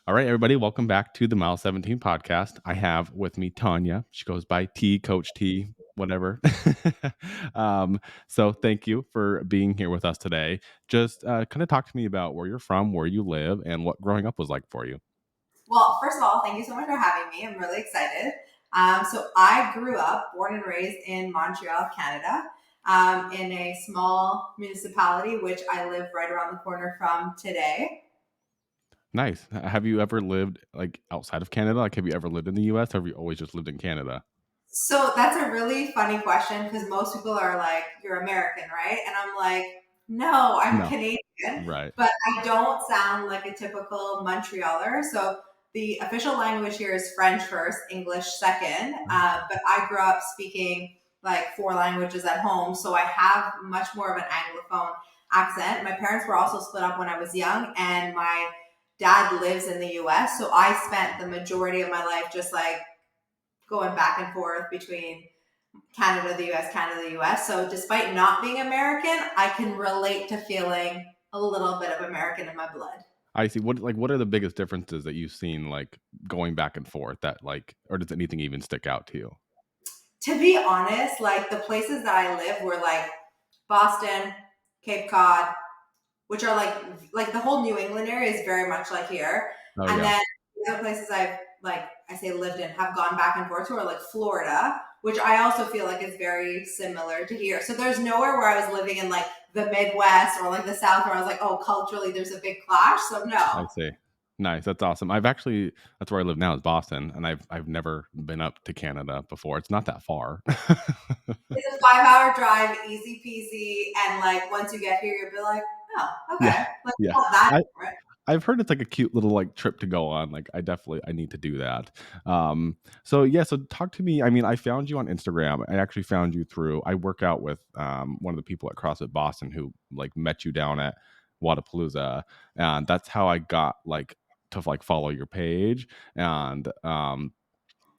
All right, everybody, welcome back to the Mile 17 podcast. I have with me Tania. She goes by T, Coach T, whatever. So thank you for being here with us today. Just kind of talk to me about where you're from, where you live, and what growing up was like for you. Well, first of all, thank you so much for having me. I'm really excited. So I grew up, born and raised in Montreal, Canada, in a small municipality, which I live right around the corner from today. Nice. Have you ever lived like outside of Canada? Like, have you ever lived in the US or have you always just lived in Canada? So that's a really funny question because most people are like, "You're American, right?" And I'm like, "No, I'm No. Canadian," Right. but I don't sound like a typical Montrealer. So the official language here is French first, English second. But I grew up speaking like four languages at home, so I have much more of an Anglophone accent. My parents were also split up when I was young, and my dad lives in the US. So I spent the majority of my life just like going back and forth between Canada, the US, Canada, the US. So despite not being American, I can relate to feeling a little bit of American in my blood. I see. What are the biggest differences that you've seen like going back and forth that like or does anything even stick out to you? To be honest, like the places that I live were like Boston, Cape Cod, which are like the whole New England area is very much like here. Oh And yeah. then the other places I've like I say lived in have gone back and forth to are like Florida, which I also feel like is very similar to here. So there's nowhere where I was living in like the Midwest or like the South where I was like, oh, culturally there's a big clash. So I no. see. Nice, that's awesome. That's where I live now is Boston, and I've never been up to Canada before. It's not that far. It's a 5 hour drive, easy peasy, and like once you get here, you'll be like, oh, Yeah, okay. Like yeah. not that I different. I've heard it's like a cute little like trip to go on. Like I need to do that. So yeah, so talk to me. I mean, I found you on Instagram. I actually found you through I work out with one of the people at CrossFit Boston who like met you down at Wadapalooza. And that's how I got like to like follow your page. And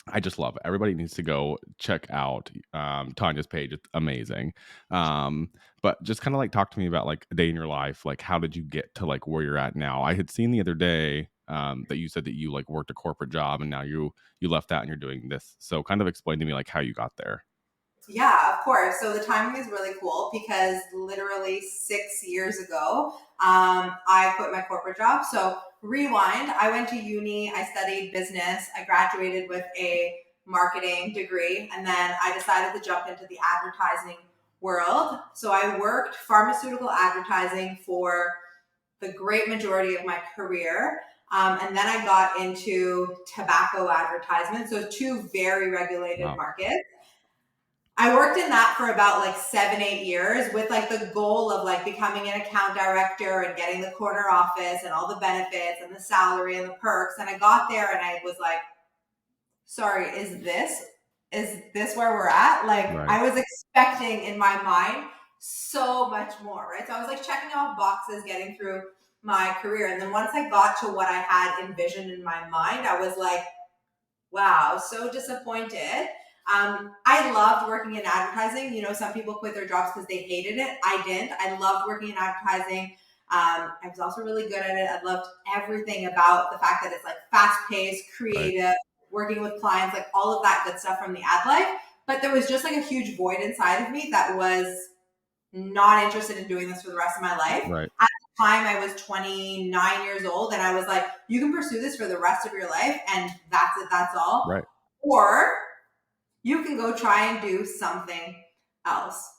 I just love it. Everybody needs to go check out Tanya's page. It's amazing. But just kind of like talk to me about like a day in your life. Like, how did you get to like where you're at now? I had seen the other day that you said that you like worked a corporate job and now you left that and you're doing this. So kind of explain to me like how you got there. Yeah, of course. So the timing is really cool because literally 6 years ago, I quit my corporate job. So rewind, I went to uni, I studied business, I graduated with a marketing degree, and then I decided to jump into the advertising world. So I worked pharmaceutical advertising for the great majority of my career. And then I got into tobacco advertisement. So two very regulated Wow. markets. I worked in that for about like 7, 8 years with like the goal of like becoming an account director and getting the corner office and all the benefits and the salary and the perks. And I got there and I was like, sorry, is this where we're at? Like Right. I was expecting in my mind so much more, right? So I was like checking off boxes, getting through my career. And then once I got to what I had envisioned in my mind, I was like, wow, so disappointed. I loved working in advertising. You know, some people quit their jobs because they hated it. I didn't. I loved working in advertising. I was also really good at it. I loved everything about the fact that it's like fast paced, Right. creative, working with clients, like all of that good stuff from the ad life. But there was just like a huge void inside of me that was not interested in doing this for the rest of my life. Right. At the time, I was 29 years old, and I was like, you can pursue this for the rest of your life, and that's it, that's all. Right. Or you can go try and do something else.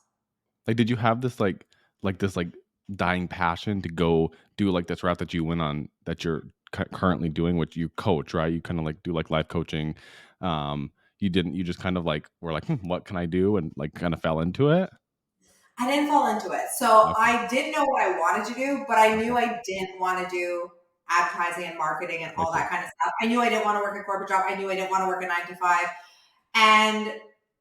Like, did you have this like dying passion to go do like this route that you went on that you're currently doing, which you coach, right? You kind of like do like life coaching. You just kind of like were like, what can I do? And like kind of fell into it. I didn't fall into it. So Okay. I did know what I wanted to do, but I knew Okay. I didn't want to do advertising and marketing and I all see. that kind of stuff. I knew I didn't want to work a corporate job. I knew I didn't want to work a 9 to 5. And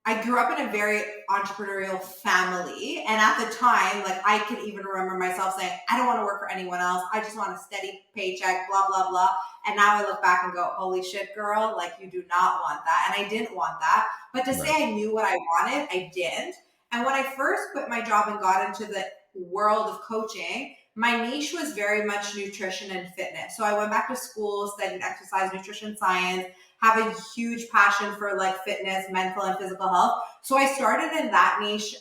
I grew up in a very entrepreneurial family. And at the time, like I can even remember myself saying, I don't want to work for anyone else. I just want a steady paycheck, blah, blah, blah. And now I look back and go, holy shit, girl, like you do not want that. And I didn't want that. But to Right. say I knew what I wanted, I didn't. And when I first quit my job and got into the world of coaching, my niche was very much nutrition and fitness. So I went back to school, studied exercise, nutrition science, have a huge passion for like fitness, mental and physical health. So I started in that niche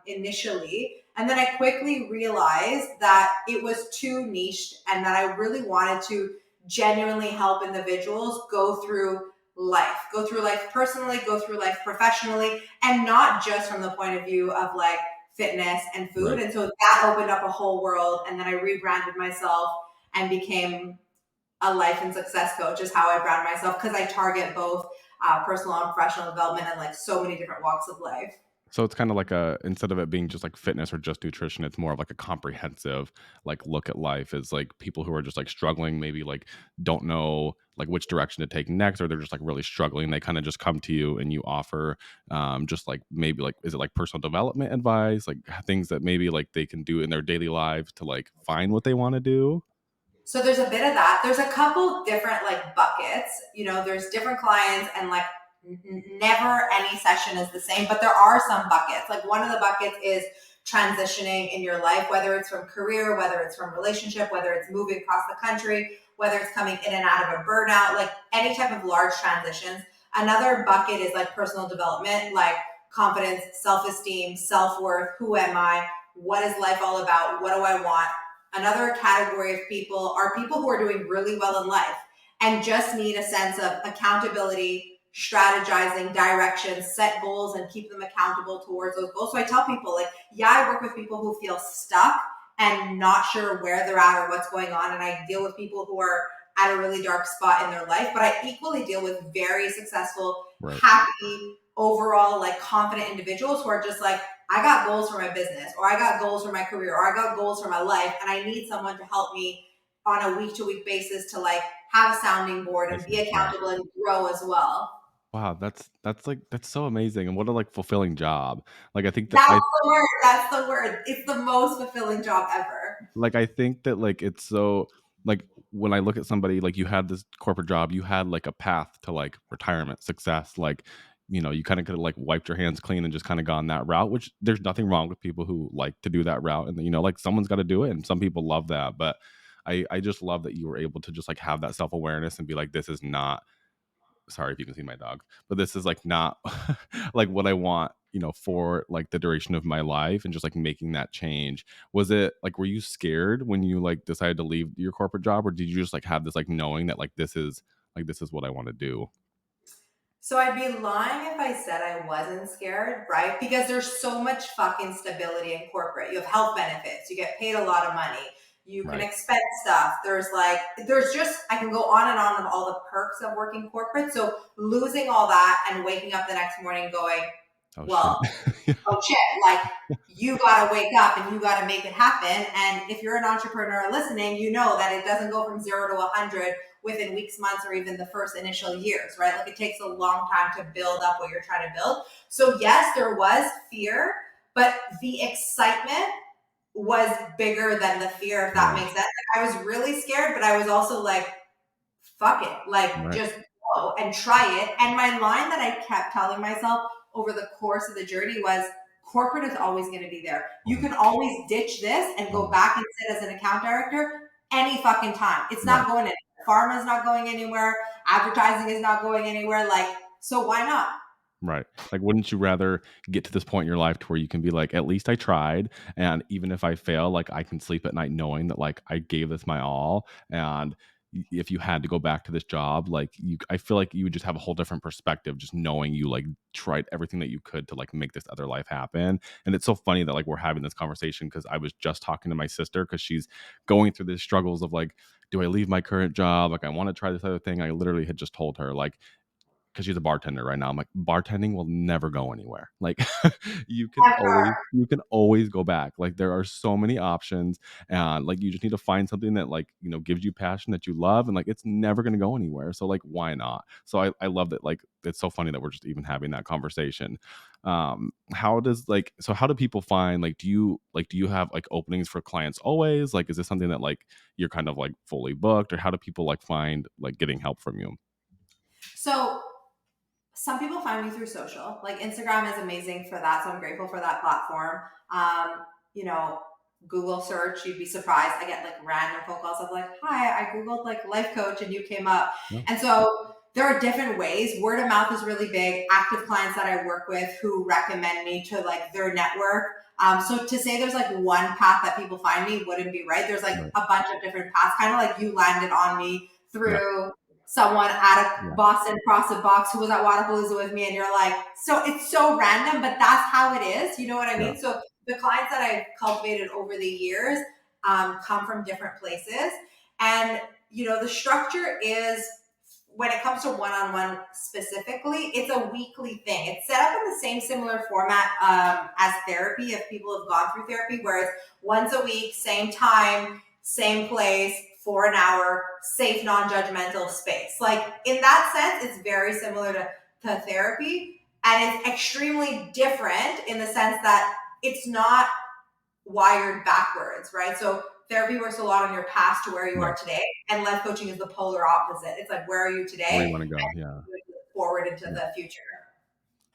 initially. And then I quickly realized that it was too niched and that I really wanted to genuinely help individuals go through life personally, go through life professionally, and not just from the point of view of like fitness and food. Right. And so that opened up a whole world. And then I rebranded myself and became a life and success coach, is how I brand myself, because I target both personal and professional development and like so many different walks of life. So it's kind of like a, instead of it being just like fitness or just nutrition, it's more of like a comprehensive like look at life, is like people who are just like struggling, maybe like don't know like which direction to take next, or they're just like really struggling. They kind of just come to you and you offer just like maybe like, is it like personal development advice, like things that maybe like they can do in their daily lives to like find what they want to do? So there's a bit of that. There's a couple different like buckets. You know, there's different clients and like never any session is the same, but there are some buckets. Like one of the buckets is transitioning in your life, whether it's from career, whether it's from relationship, whether it's moving across the country, whether it's coming in and out of a burnout, like any type of large transitions. Another bucket is like personal development, like confidence, self-esteem, self-worth. Who am I? What is life all about? What do I want? Another category of people are people who are doing really well in life and just need a sense of accountability, strategizing, direction, set goals, and keep them accountable towards those goals. So I tell people, like, yeah, I work with people who feel stuck and not sure where they're at or what's going on. And I deal with people who are at a really dark spot in their life, but I equally deal with very successful, Right. happy, overall, like confident individuals who are just like, I got goals for my business, or I got goals for my career, or I got goals for my life, and I need someone to help me on a week to week basis to like have a sounding board I and see. be Yeah. accountable and grow as well. Wow, that's like that's so amazing, and what a like fulfilling job. Like I think that That's I the word. That's the word. It's the most fulfilling job ever. like I think that like it's so like when I look at somebody, like you had this corporate job, you had like a path to like retirement success, like you kind of could have like wiped your hands clean and just kind of gone that route, which there's nothing wrong with people who like to do that route, and like someone's got to do it, and some people love that, but I just love that you were able to just like have that self-awareness and be like, this is not, sorry if you can see my dog, but this is like not like what I want, for like the duration of my life, and just like making that change. Was it like, were you scared when you like decided to leave your corporate job, or did you just like have this like knowing that like this is what I want to do? So I'd be lying if I said I wasn't scared, right? Because there's so much fucking stability in corporate. You have health benefits, you get paid a lot of money, you can Right. expense stuff. There's just, I can go on and on of all the perks of working corporate. So losing all that and waking up the next morning going, Oh shit. well, oh shit, like you got to wake up and you got to make it happen. And if you're an entrepreneur listening, you know that it doesn't go from 0 to 100 within weeks, months, or even the first initial years, right? Like it takes a long time to build up what you're trying to build. So yes, there was fear, but the excitement was bigger than the fear, if that Yeah. makes sense. Like, I was really scared, but I was also like, fuck it, like Right. just go and try it. And my line that I kept telling myself over the course of the journey was, corporate is always going to be there. You Oh, can always ditch this and go oh, back and sit as an account director any fucking time. It's not right. going anywhere. Pharma is not going anywhere. Advertising is not going anywhere. Like, so why not? Right. Like, wouldn't you rather get to this point in your life to where you can be like, at least I tried, and even if I fail, like I can sleep at night knowing that like I gave this my all, and if you had to go back to this job, like I feel like you would just have a whole different perspective, just knowing you like tried everything that you could to like make this other life happen. And it's so funny that like we're having this conversation, because I was just talking to my sister, because she's going through the struggles of like, do I leave my current job? Like I want to try this other thing. I literally had just told her like, because she's a bartender right now. I'm like, bartending will never go anywhere. Like Ever. you can always go back. Like there are so many options, and like you just need to find something that like, gives you passion, that you love, and like it's never gonna go anywhere. So like why not? So I love that, like it's so funny that we're just even having that conversation. How does like, so how do people find, like do you have like openings for clients always? Like is this something that like you're kind of like fully booked, or how do people like find like getting help from you? So some people find me through social. Like Instagram is amazing for that. So I'm grateful for that platform. You know, Google search, you'd be surprised. I get like random phone calls of like, hi, I Googled like life coach and you came up. No. And so there are different ways. Word of mouth is really big. Active clients that I work with who recommend me to like their network. So to say there's like one path that people find me wouldn't be right. There's like Right. a bunch of different paths, kind of like you landed on me Yeah. through someone at a Yeah. Boston CrossFit box who was at Wadapalooza with me, and you're like, so it's so random, but that's how it is. You know what I Yeah. mean? So the clients that I've cultivated over the years come from different places, and the structure is when it comes to one-on-one specifically, it's a weekly thing. It's set up in the same similar format as therapy if people have gone through therapy, where it's once a week, same time, same place, for an hour, safe, non-judgmental space. Like in that sense, it's very similar to therapy, and it's extremely different in the sense that it's not wired backwards, right? So therapy works a lot on your past to where you are Right. today, and life coaching is the polar opposite. It's like, where are you Where you today want to go. and Yeah. forward into Yeah. the future.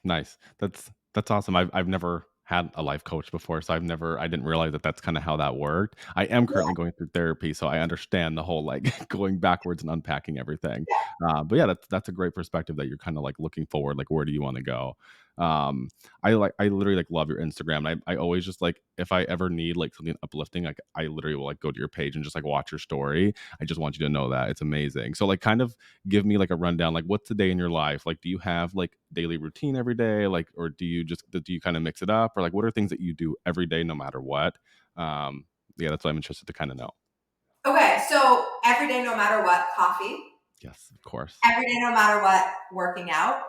Nice. That's awesome. I've never had a life coach before, so I didn't realize that that's kinda how that worked. I am Yeah, currently going through therapy, so I understand the whole, like, going backwards and unpacking everything. But yeah, that's a great perspective that you're kinda, like, looking forward, like, where do you wanna go? Um, I literally, like, love your Instagram. I always just, like, if I ever need, like, something uplifting, like, I literally will, like, go to your page and just, like, watch your story. I just want you to know that. It's amazing. So, like, kind of give me like a rundown, like what's the day in your life? Like do you have like daily routine every day, like, or do you kind of mix it up, or like what are things that you do every day no matter what? Yeah, that's what I'm interested to kind of know. okay, so every day, no matter what, coffee. Yes, of course. Every day, no matter what, working out.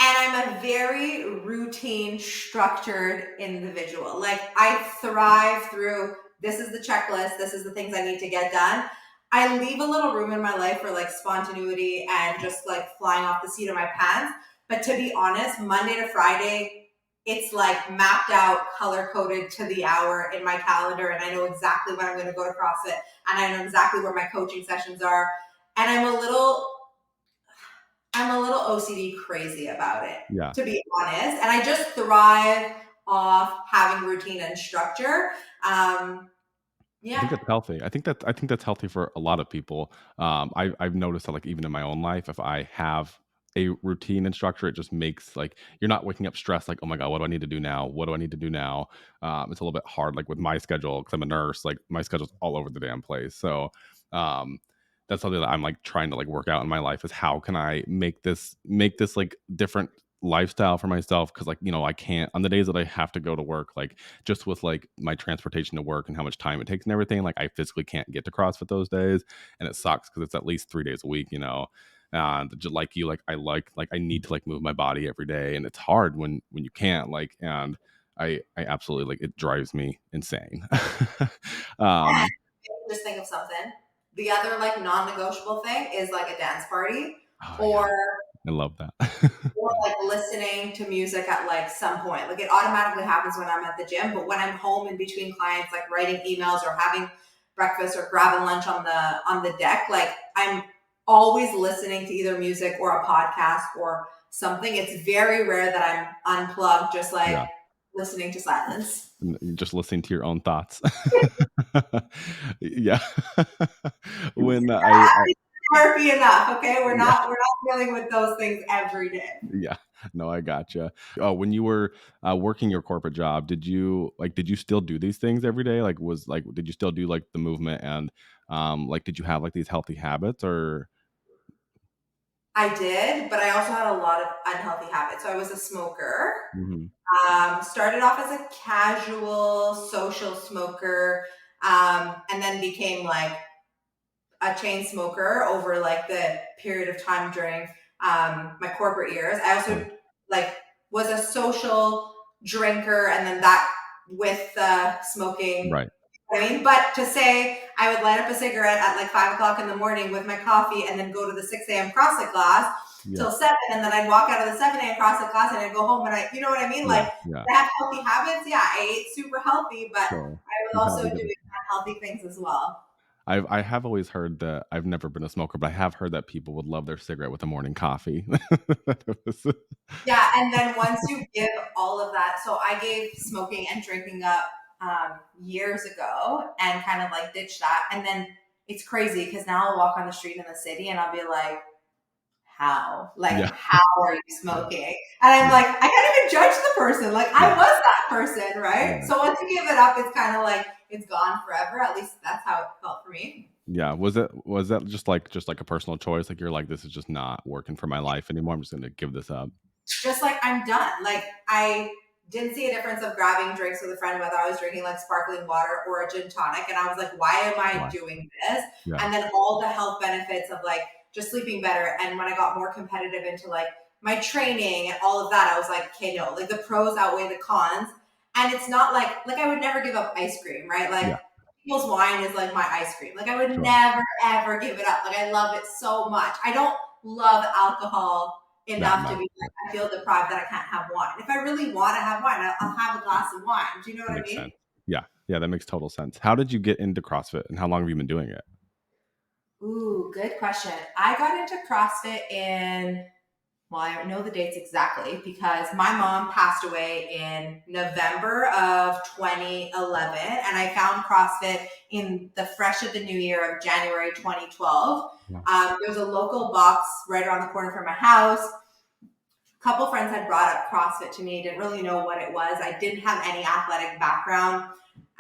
And I'm a very routine, structured individual. Like I thrive through this is the checklist, this is the things I need to get done. I leave a little room in my life for like spontaneity and just like flying off the seat of my pants. But to be honest, Monday to Friday, it's like mapped out, color coded to the hour in my calendar. And I know exactly when I'm going to go to CrossFit, and I know exactly where my coaching sessions are. And I'm a little OCD crazy about it, Yeah. to be honest. And I just thrive off having routine and structure. Um, I think yeah. that's healthy. I think that's healthy for a lot of people. I've noticed that like even in my own life, if I have a routine and structure, it just makes like you're not waking up stressed, like, oh my God, what do I need to do now? What do I need to do now? It's a little bit hard, like with my schedule, because I'm a nurse, like my schedule's all over the damn place. So um that's something that I'm like trying to like work out in my life is how can I make this like different lifestyle for myself, because like I can't on the days that I have to go to work, like just with like my transportation to work and how much time it takes and everything, like I physically can't get to CrossFit those days, and it sucks because it's at least 3 days a week. And just like you, like I need to like move my body every day, and it's hard when you can't like, and I absolutely like it drives me insane. um, Just think of something. The other like non-negotiable thing is like a dance party, oh yeah, or I love that. like listening to music at like some point. Like it automatically happens when I'm at the gym, but when I'm home in between clients, like writing emails or having breakfast or grabbing lunch on the deck, like I'm always listening to either music or a podcast or something. It's very rare that I'm unplugged, just like Yeah, listening to silence. just listening to your own thoughts. Yeah. when Therapy enough, okay? We're yeah. not we're not dealing with those things every day. Yeah. No, I gotcha. Oh, when you were, working your corporate job, did you still do these things every day? Did you still do, like, the movement and, like, did you have, like, these healthy habits or I did, but I also had a lot of unhealthy habits. So I was a smoker. Mhm. Started off as a casual social smoker, and then became like a chain smoker over like the period of time during my corporate years. I also Nice. like was a social drinker, and then that with smoking. Right. I mean, but to say I would light up a cigarette at like 5 o'clock in the morning with my coffee, and then go to the 6 a.m. CrossFit class Yeah. till 7, and then I'd walk out of the 7 a.m. CrossFit class and I'd go home, and you know what I mean? Yeah, Like yeah, I have healthy habits. Yeah, I ate super healthy, but sure. I was You have also to get doing it. unhealthy things as well. I have always heard that I've never been a smoker, but I have heard that people would love their cigarette with a morning coffee. That it was Yeah, and then once you give all of that, so I gave smoking and drinking up years ago and kind of like ditched that. And then it's crazy because now I'll walk on the street in the city and I'll be like, how? Like, Yeah. how are you smoking? And I'm Yeah. like, I can't even judge the person. Like, I Yeah. was that person, right? Right. So once you give it up, it's kind of like it's gone forever. At least that's how it felt for me. Yeah. Was that just like a personal choice? Like you're like, this is just not working for my life anymore. I'm just gonna give this up. Just like I'm done. Like I didn't see a difference of grabbing drinks with a friend, whether I was drinking like sparkling water or a gin tonic. And I was like, why am I Why? doing this? Yeah. And then all the health benefits of like just sleeping better. And when I got more competitive into like my training and all of that, I was like, okay, no, like the pros outweigh the cons. And it's not like I would never give up ice cream, right? Like Yeah. people's wine is like my ice cream. Like I would Sure. never ever give it up. Like I love it so much. I don't love alcohol That enough to much. be like I feel deprived that I can't have wine. If I really want to have wine, I'll have a glass of wine. Do you know what I Makes mean? sense. Yeah. Yeah. That makes total sense. How did you get into CrossFit and how long have you been doing it? Ooh, good question. I got into CrossFit in, well, I don't know the dates exactly because my mom passed away in November of 2011, and I found CrossFit in the fresh of the new year of January 2012. Yeah. There's a local box right around the corner from my house. A couple friends had brought up CrossFit to me, didn't really know what it was. I didn't have any athletic background.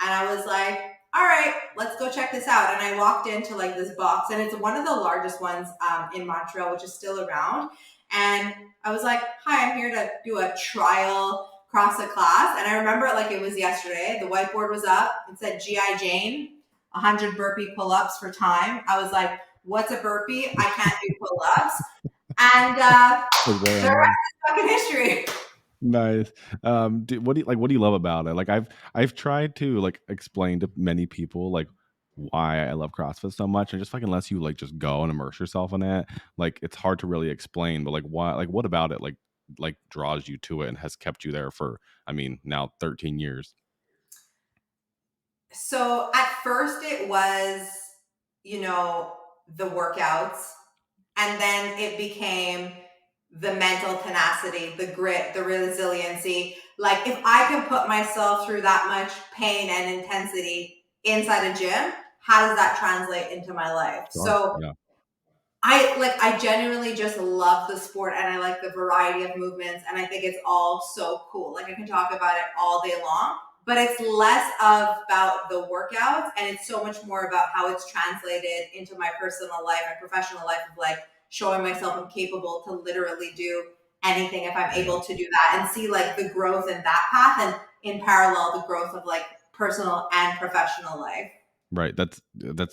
And I was like, all right, let's go check this out. And I walked into like this box, and it's one of the largest ones in Montreal, which is still around. And I was like, hi, I'm here to do a trial CrossFit class. And I remember it like it was yesterday. The whiteboard was up. It said G.I. Jane, 100 burpee pull-ups for time. I was like, what's a burpee? I can't do pull-ups. And Was there the on rest there? is fucking history. Nice. What do you love about it? Like I've tried to like explain to many people like why I love CrossFit so much, and just like unless you like just go and immerse yourself in it, like it's hard to really explain. But like why, like what about it, like draws you to it and has kept you there for, I mean, now 13 years. So at first it was, the workouts. And then it became the mental tenacity, the grit, the resiliency. Like if I can put myself through that much pain and intensity inside a gym, how does that translate into my life? Sure. So Yeah. I genuinely just love the sport and I like the variety of movements and I think it's all so cool. Like I can talk about it all day long, but it's less about the workouts and it's so much more about how it's translated into my personal life and professional life of like showing myself I'm capable to literally do anything if I'm Yeah. able to do that and see like the growth in that path and in parallel the growth of like personal and professional life. Right. That's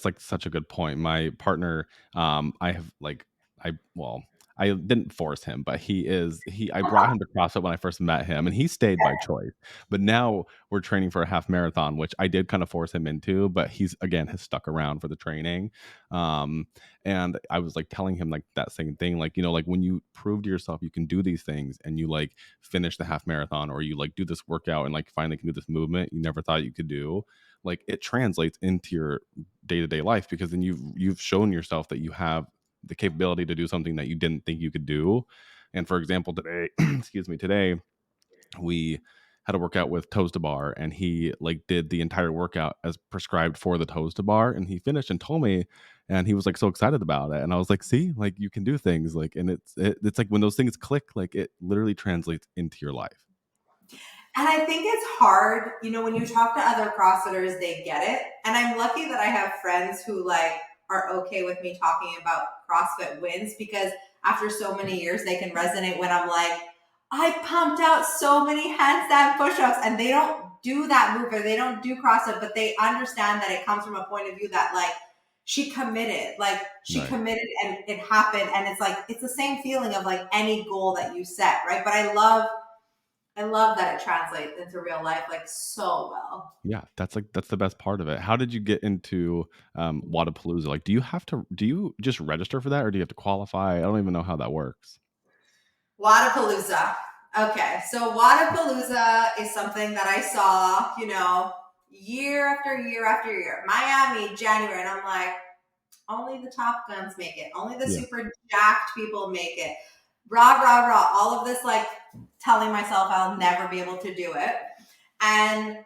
like such a good point. My partner, I have like I well, I didn't force him, but I brought him to CrossFit when I first met him and he stayed by choice. But now we're training for a half marathon, which I did kind of force him into, but he's again has stuck around for the training. Um, and I was like telling him like that same thing, like, like when you prove to yourself you can do these things and you like finish the half marathon or you like do this workout and like finally can do this movement you never thought you could do, like it translates into your day-to-day life because then you've shown yourself that you have the capability to do something that you didn't think you could do. And for example, today excuse me, today we had a workout with toes to bar and he like did the entire workout as prescribed for the toes to bar and he finished and told me, and he was like so excited about it and I was like, see, like you can do things like, and it's like when those things click, like it literally translates into your life. And I think it's hard, when you talk to other CrossFitters, they get it. And I'm lucky that I have friends who like are okay with me talking about CrossFit wins because after so many years, they can resonate when I'm like, I pumped out so many handstand push-ups and they don't do that move or they don't do CrossFit, but they understand that it comes from a point of view that like she Right. committed and it happened. And it's like, it's the same feeling of like any goal that you set, right? But I love that it translates into real life like so well. Yeah, that's the best part of it. How did you get into Wadapalooza? Like, do you just register for that, or do you have to qualify? I don't even know how that works. Wadapalooza. Okay, so Wadapalooza is something that I saw, year after year after year. Miami, January, and I'm like, only the Top Guns make it. Only the Yeah, super jacked people make it. Rah, rah, rah. All of this, like, telling myself I'll never be able to do it. And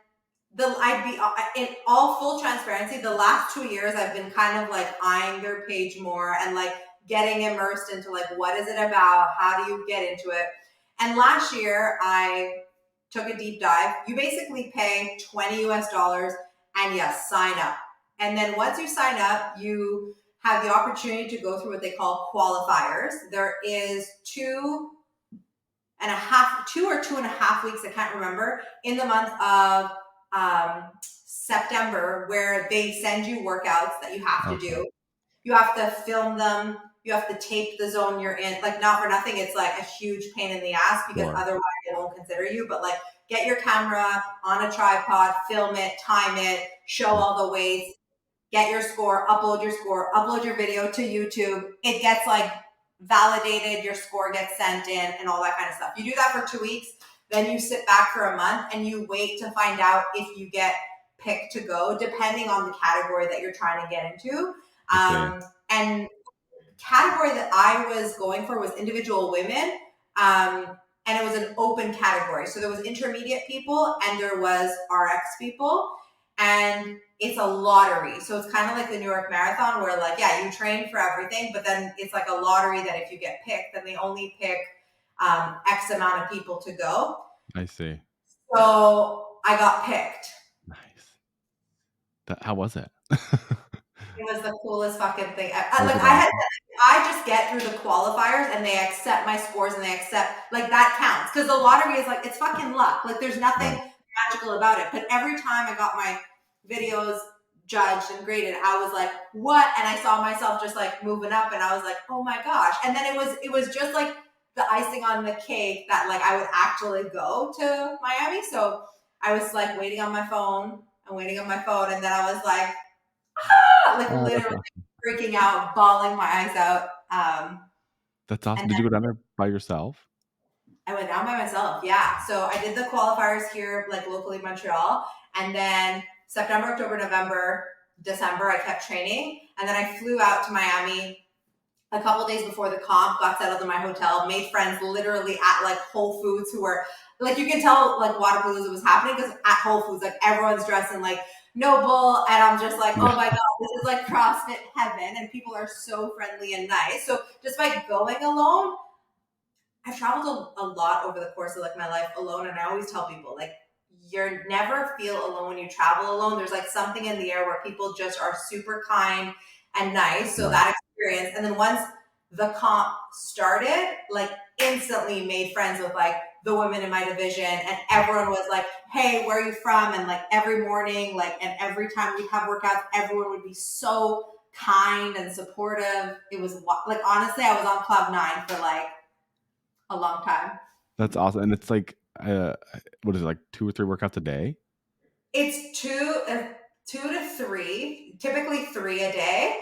I'd be in all full transparency. The last 2 years, I've been kind of like eyeing their page more and like getting immersed into like what is it about? How do you get into it? And last year, I took a deep dive. You basically pay $20 and yes, sign up. And then once you sign up, you have the opportunity to go through what they call qualifiers. There is 2 or 2.5 weeks, I can't remember, in the month of September, where they send you workouts that you have to Okay. do. You have to film them. You have to tape the zone you're in. Like, not for nothing, it's like a huge pain in the ass because Sure. otherwise they won't consider you. But like, get your camera on a tripod, film it, time it, show Yeah. all the weights, get your score, upload your video to YouTube. It gets like validated, your score gets sent in, and all that kind of stuff. You do that for 2 weeks, then you sit back for a month and you wait to find out if you get picked to go, depending on the category that you're trying to get into. I see. And category that I was going for was individual women. And it was an open category. So there was intermediate people and there was RX people. And it's a lottery. So it's kind of like the New York Marathon where like, yeah, you train for everything, but then it's like a lottery that if you get picked, then they only pick X amount of people to go. I see. So I got picked. Nice. How was it? It was the coolest fucking thing. Was Like it awesome? I just get through the qualifiers and they accept my scores and they accept like that counts because the lottery is like it's fucking luck. Like there's nothing Right. magical about it. But every time I got my videos judged and graded, I was like, what? And I saw myself just like moving up, and I was like, oh my gosh. And then it was just like the icing on the cake that like I would actually go to Miami. So I was like waiting on my phone and waiting on my phone, and then I was like like Oh, that's literally awesome. freaking out, bawling my eyes out. That's And awesome. Did you go down there by yourself? I went down by myself. Yeah. So I did the qualifiers here, like locally in Montreal. And then September, October, November, December, I kept training. And then I flew out to Miami a couple days before the comp, got settled in my hotel, made friends literally at like Whole Foods who were like, you can tell like Waterpalooza was happening because at Whole Foods, like everyone's dressed in like noble. And I'm just like, oh Yeah. my God, this is like CrossFit heaven. And people are so friendly and nice. So just by going alone, I've traveled a lot over the course of like my life alone. And I always tell people like, you're never feel alone when you travel alone. There's like something in the air where people just are super kind and nice. So Right. that experience. And then once the comp started, like instantly made friends with like the women in my division, and everyone was like, hey, where are you from? And like every morning, like, and every time we have workouts, everyone would be so kind and supportive. It was like, honestly, I was on cloud nine for like a long time. That's awesome. And it's like, what is it, like 2 or 3 workouts a day? It's two to three, typically three a day,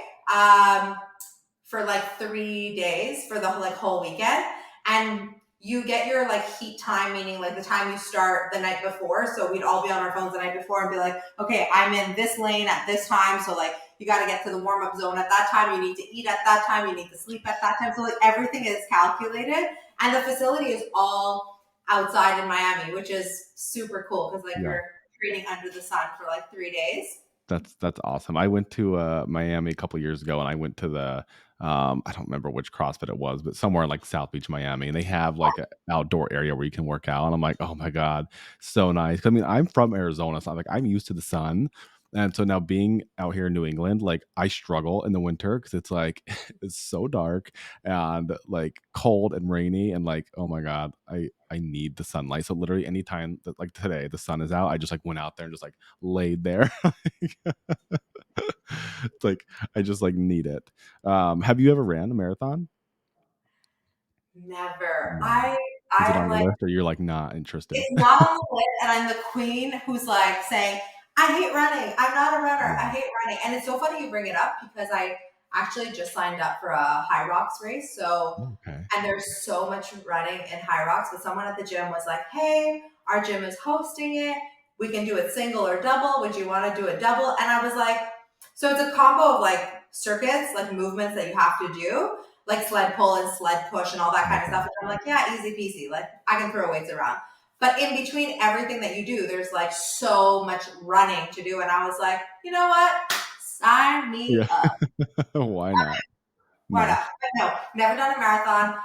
for like 3 days for the like whole weekend. And you get your like heat time, meaning like the time you start the night before. So we'd all be on our phones the night before and be like, okay, I'm in this lane at this time. So like you got to get to the warm up zone at that time. You need to eat at that time. You need to sleep at that time. So like everything is calculated, and the facility is all outside in Miami, which is super cool because like Yeah. you're training under the sun for like 3 days. That's awesome. I went to, Miami a couple years ago, and I went to the, I don't remember which CrossFit it was, but somewhere in, like, South Beach, Miami, and they have, like, a outdoor area where you can work out, and I'm like, "Oh my god, so nice." I mean, I'm from Arizona, so I'm like, I'm used to the sun, and so now being out here in New England, like, I struggle in the winter because it's, like, it's so dark and, like, cold and rainy, and, like, oh my god, I need the sunlight. So literally anytime that like today, the sun is out, I just, like, went out there and just, like, laid there. It's like I just like need it. Have you ever ran a marathon? Never. No. Is it I'm on your like, list or you're like not interested? it's not on the list, and I'm the queen who's like saying, I hate running. I'm not a runner. I Yeah. hate running. And it's so funny you bring it up because I actually just signed up for a High Rocks race. So, Okay. and there's so much running in High Rocks, but someone at the gym was like, hey, our gym is hosting it. We can do it single or double. Would you want to do a double? And I was like, so it's a combo of like circuits, like movements that you have to do, like sled pull and sled push and all that kind of Okay. stuff. And I'm like, yeah, easy peasy. Like I can throw weights around. But in between everything that you do, there's like so much running to do. And I was like, you know what? Sign me Yeah. up. Why not? Why not? Nice. But no, never done a marathon.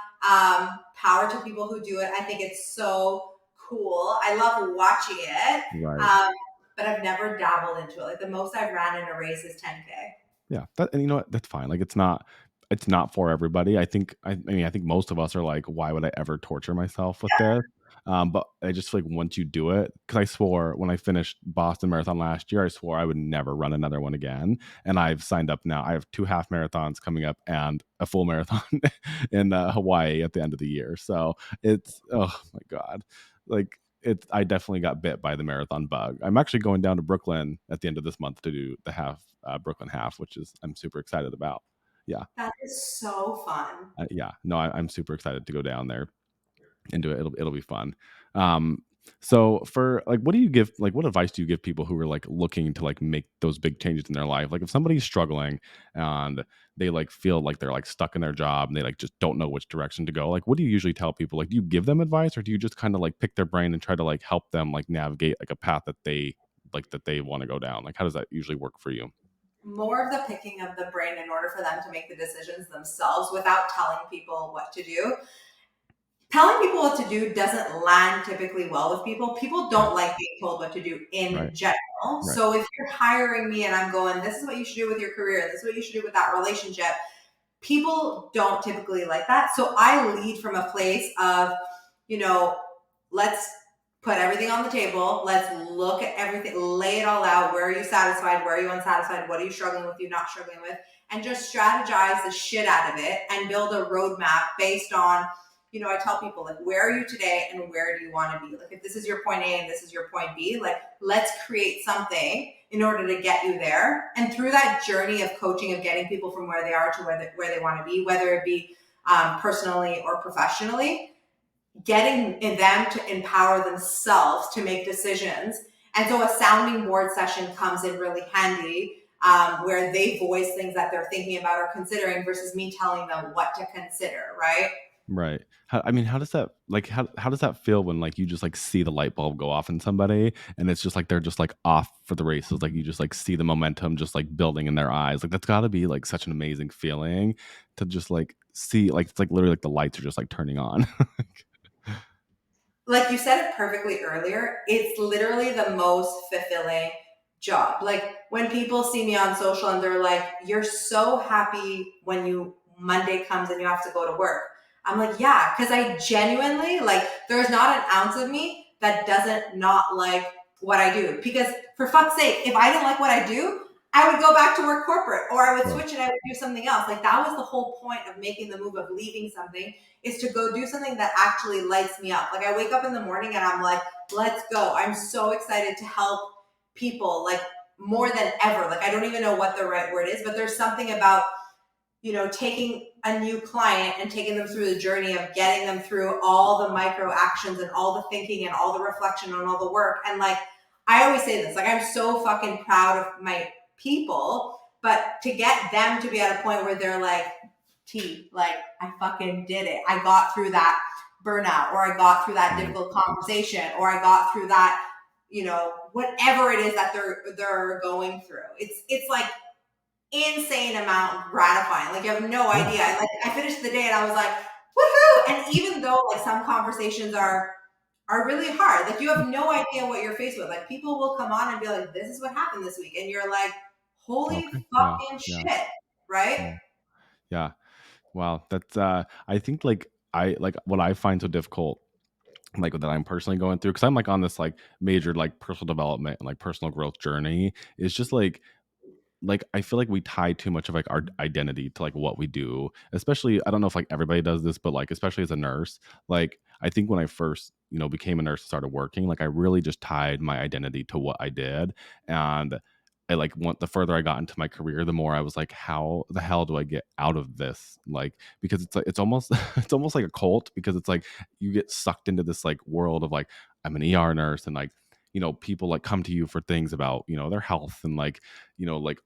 Power to people who do it. I think it's so cool. I love watching it. Right. Um, but I've never dabbled into it. Like the most I've ran in a race is 10K. Yeah, that, and you know what? That's fine. Like, it's not for everybody. I mean, I think most of us are like, "Why would I ever torture myself with this?" But I just feel like once you do it, because I swore when I finished Boston Marathon last year, I swore I would never run another one again, and I've signed up now. I have 2 half marathons coming up and a full marathon in, Hawaii at the end of the year. So it's, oh my god. Like, I definitely got bit by the marathon bug. I'm actually going down to Brooklyn at the end of this month to do the Brooklyn half, which is I'm super excited about. Yeah, That is so fun. yeah. No, I'm super excited to go down there and do it. It'll be fun. Um, so for like, what advice do you give people who are like looking to like make those big changes in their life? Like if somebody's struggling and they like feel like they're like stuck in their job and they like just don't know which direction to go. Like, what do you usually tell people? Like, do you give them advice or do you just kind of like pick their brain and try to like help them like navigate like a path that they want to go down? Like, how does that usually work for you? More of the picking of the brain in order for them to make the decisions themselves without telling people what to do. Telling people what to do doesn't land typically well with people. People Right, don't like being told what to do in right, general. right, So if you're hiring me and I'm going, this is what you should do with your career, and this is what you should do with that relationship, people don't typically like that. So I lead from a place of, you know, let's put everything on the table. Let's look at everything, lay it all out. Where are you satisfied? Where are you unsatisfied? What are you struggling with? You not struggling with? And just strategize the shit out of it and build a roadmap based on, I tell people like, where are you today and where do you want to be? Like, if this is your point A and this is your point B, like, let's create something in order to get you there. And through that journey of coaching, of getting people from where they are to where they want to be, whether it be personally or professionally, getting them to empower themselves to make decisions. And so a sounding board session comes in really handy, where they voice things that they're thinking about or considering versus me telling them what to consider, right? right. I mean, how does that like how does that feel when like you just like see the light bulb go off in somebody and it's just like they're just like off for the races? Like you just like see the momentum just like building in their eyes. Like that's got to be like such an amazing feeling to just like see like it's like literally like the lights are just like turning on. Like you said it perfectly earlier, it's literally the most fulfilling job. Like when people see me on social and they're like, you're so happy when Monday comes and you have to go to work. I'm like, yeah, because I genuinely like, there's not an ounce of me that doesn't not like what I do. Because for fuck's sake, if I didn't like what I do, I would go back to work corporate or I would Right. switch and I would do something else. Like that was the whole point of making the move of leaving something, is to go do something that actually lights me up. Like I wake up in the morning and I'm like, let's go. I'm so excited to help people like more than ever. Like I don't even know what the right word is, but there's something about, taking a new client and taking them through the journey of getting them through all the micro actions and all the thinking and all the reflection and all the work. And like, I always say this, like, I'm so fucking proud of my people, but to get them to be at a point where they're like, like, I fucking did it. I got through that burnout, or I got through that Right. difficult conversation, or I got through that, whatever it is that they're going through. It's like insane amount gratifying. Like you have no Yeah. idea. Like I finished the day and I was like, woohoo! And even though like some conversations are really hard, like you have no idea what you're faced with. Like people will come on and be like, this is what happened this week. And you're like, holy Okay. Yeah. fucking Yeah. shit. Right? Yeah. Yeah. Wow. That's I think like I like what I find so difficult like that I'm personally going through because I'm like on this like major like personal development and like personal growth journey is just like I feel like we tie too much of like our identity to like what we do. Especially I don't know if like everybody does this, but like especially as a nurse, like I think when I first, became a nurse and started working, like I really just tied my identity to what I did. And I like want the further I got into my career, the more I was like, how the hell do I get out of this? Like because it's like it's almost it's almost like a cult because it's like you get sucked into this like world of like I'm an ER nurse and like people like come to you for things about their health and like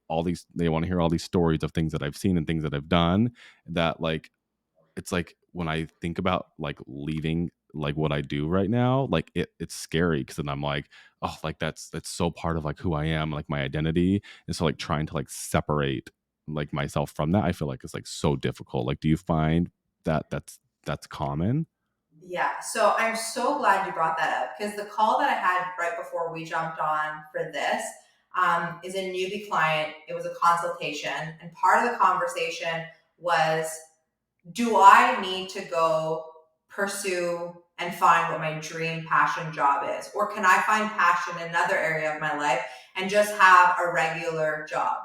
all these they want to hear all these stories of things that I've seen and things that I've done that like it's like when I think about like leaving like what I do right now, like it's scary because then I'm like, oh, like that's so part of like who I am, like my identity. And so like trying to like separate like myself from that, I feel like it's like so difficult. Like, do you find that that's common? Yeah, so I'm so glad you brought that up because the call that I had right before we jumped on for this is a newbie client. It was a consultation, and part of the conversation was, do I need to go pursue and find what my dream passion job is? Or can I find passion in another area of my life and just have a regular job?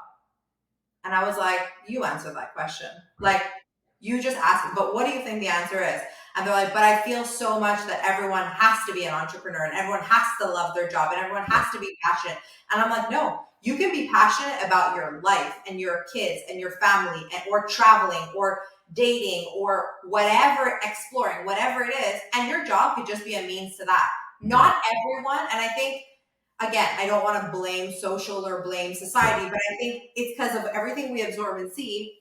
And I was like, you answer that question. Right. Like, you just asked me, but what do you think the answer is? And they're like, but I feel so much that everyone has to be an entrepreneur and everyone has to love their job and everyone Right. has to be passionate. And I'm like, no, you can be passionate about your life and your kids and your family and, or traveling or dating or whatever, exploring, whatever it is. And your job could just be a means to that. Right. Not everyone. And I think again, I don't want to blame social or blame Sure. society, but I think it's because of everything we absorb and see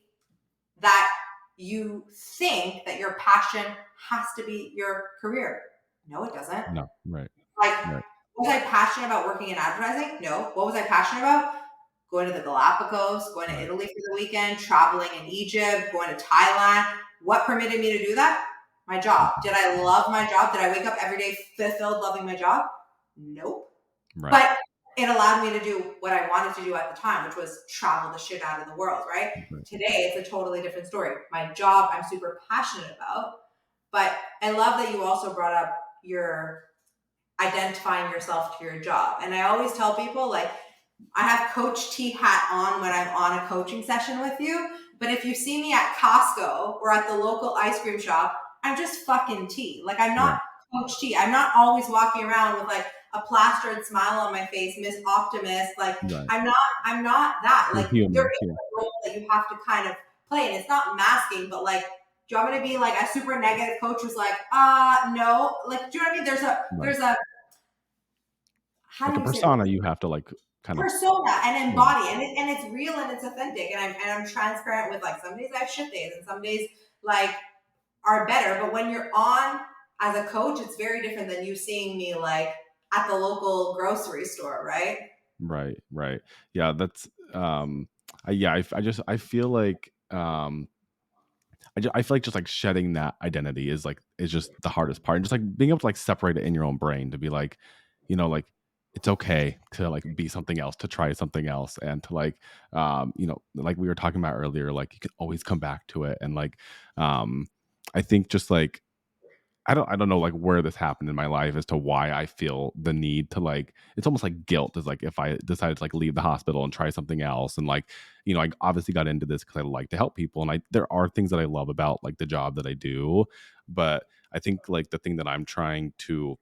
that you think that your passion has to be your career. No, it doesn't. No. Right. Like, Right. was I passionate about working in advertising? No. What was I passionate about? Going to the Galapagos, going to Right. Italy for the weekend, traveling in Egypt, going to Thailand. What permitted me to do that? My job. Mhm. Did I love my job? Did I wake up every day fulfilled loving my job? Nope. Right. But it allowed me to do what I wanted to do at the time, which was travel the shit out of the world, right? Right. Today, it's a totally different story. My job, I'm super passionate about, but I love that you also brought up your identifying yourself to your job. And I always tell people, like, I have Coach T hat on when I'm on a coaching session with you. But if you see me at Costco or at the local ice cream shop, I'm just fucking T. Like, I'm not Right. Coach T. I'm not always walking around with like a plastered smile on my face, Miss Optimist. Like, Right. I'm not that. You're Like, there human. is Yeah. a role that you have to kind of play. And it's not masking, but like, do you want me to be like a super negative coach who's like, no. Like, do you know what I mean? Right. There's a, how Like do a you say this? persona you have to like kind of. Persona and Yeah. embody, and it's real and it's authentic, and I'm transparent with, like, some days I have shit days and some days like are better, but when you're on as a coach, it's very different than you seeing me like at the local grocery store, right? Right. Right. Yeah. That's yeah. I just I feel like I feel like just like shedding that identity is just the hardest part, and just like being able to like separate it in your own brain to be like, like it's okay to like be something else, to try something else, and to like, like we were talking about earlier, like you can always come back to it, and like, um, I think just like I don't know like where this happened in my life as to why I feel the need to like it's almost like guilt is like if I decided to like leave the hospital and try something else and like I obviously got into this because I like to help people and I there are things that I love about like the job that I do, but I think like the thing that I'm trying to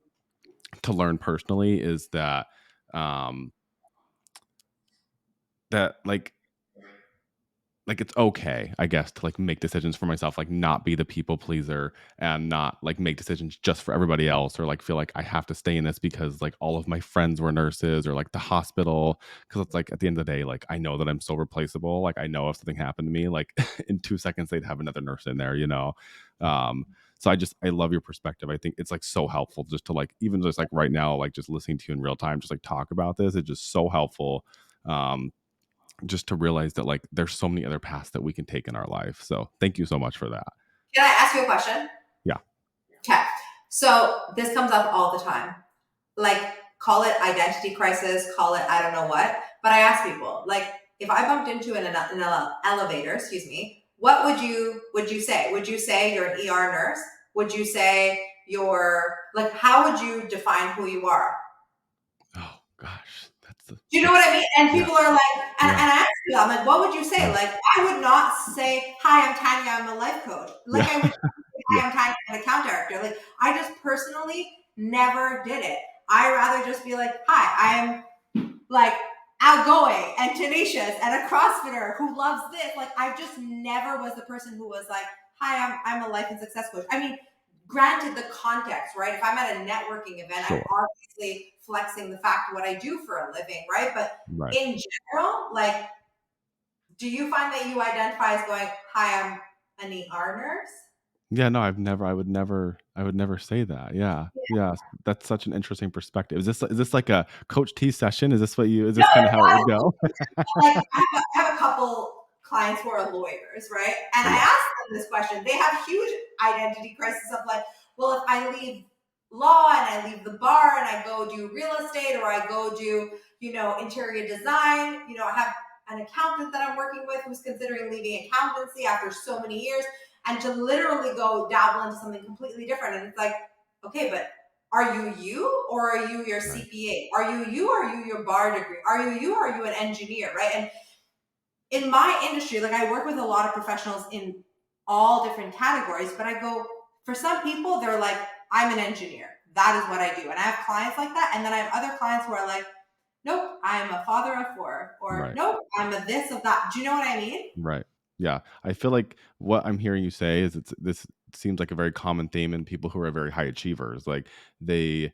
learn personally is that um that like it's okay, I guess, to like make decisions for myself, like not be the people pleaser and not like make decisions just for everybody else or like feel like I have to stay in this because like all of my friends were nurses or like the hospital. Cause it's like at the end of the day, like I know that I'm so replaceable. Like I know if something happened to me, like in 2 seconds they'd have another nurse in there. Um, so I love your perspective. I think it's like so helpful just to like even just like right now, like just listening to you in real time, just like talk about this. It's just so helpful. Um, just to realize that like there's so many other paths that we can take in our life. So thank you so much for that. Can I ask you a question? Yeah. Okay. So this comes up all the time. Like, call it identity crisis, call it I don't know what. But I ask people, like, if I bumped into an elevator, excuse me, what would you say? Would you say you're an ER nurse? Would you say you're like, how would you define who you are? Oh gosh, Do you know that's what I mean? And yeah, people are like, and yeah, I ask you, I'm like, what would you say? yeah, Like, I would not say, hi, I'm Tania, I'm a life coach. Like, yeah, I would say, yeah, hi, I'm Tania, I'm an account director. Like, I just personally never did it. I rather just be like, hi, I'm like outgoing and tenacious and a CrossFitter who loves this. Like, I just never was the person who was like, hi, I'm a life and success coach. I mean, granted the context, right? If I'm at a networking event, I'm sure, obviously flexing the fact of what I do for a living, right? But right. in general, like, do you find that you identify as going, hi, I'm an ER nurse? Yeah, no, I would never say that. Yeah. Yeah. That's such an interesting perspective. Is this like a Coach T session? Is No, this kind of how it would no, go? like I have a couple clients who are lawyers, right? And I Yeah. asked them this question. They have huge identity crisis of like, well, if I leave law and I leave the bar and I go do real estate or I go do, interior design, I have an accountant that I'm working with who's considering leaving accountancy after so many years and to literally go dabble into something completely different. And it's like, okay, but are you or are you your Right. CPA? Are you or are you your bar degree? Are you or are you an engineer, right? And in my industry, like I work with a lot of professionals in all different categories, but I go, for some people, they're like, I'm an engineer. That is what I do. And I have clients like that. And then I have other clients who are like, nope, I'm a father of four, or Right. nope, I'm a this of that. Do you know what I mean? Right. Yeah. I feel like what I'm hearing you say is this seems like a very common theme in people who are very high achievers. Like they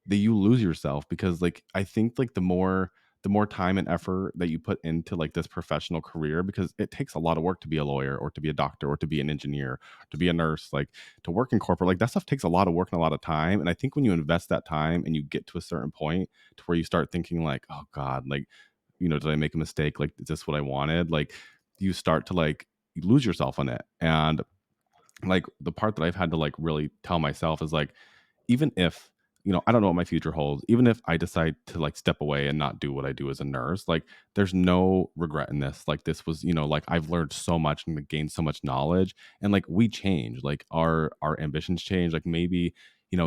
you lose yourself because like I think like the more time and effort that you put into like this professional career, because it takes a lot of work to be a lawyer or to be a doctor or to be an engineer, to be a nurse, like to work in corporate, like that stuff takes a lot of work and a lot of time. And I think when you invest that time and you get to a certain point to where you start thinking like, oh God, like, did I make a mistake? Like, is this what I wanted? Like, you start to like you lose yourself in it. And like the part that I've had to like really tell myself is like, even if, I don't know what my future holds, even if I decide to like step away and not do what I do as a nurse, like there's no regret in this. Like this was, like I've learned so much and gained so much knowledge. And like we change, like our ambitions change. Like maybe,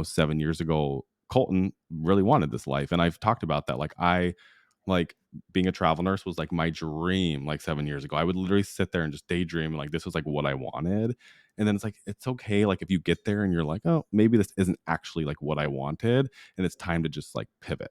7 years ago, Colton really wanted this life. And I've talked about that. Like being a travel nurse was like my dream like 7 years ago. I would literally sit there and just daydream and like this was like what I wanted. And then it's like it's okay like if you get there and you're like, oh, maybe this isn't actually like what I wanted, and it's time to just like pivot.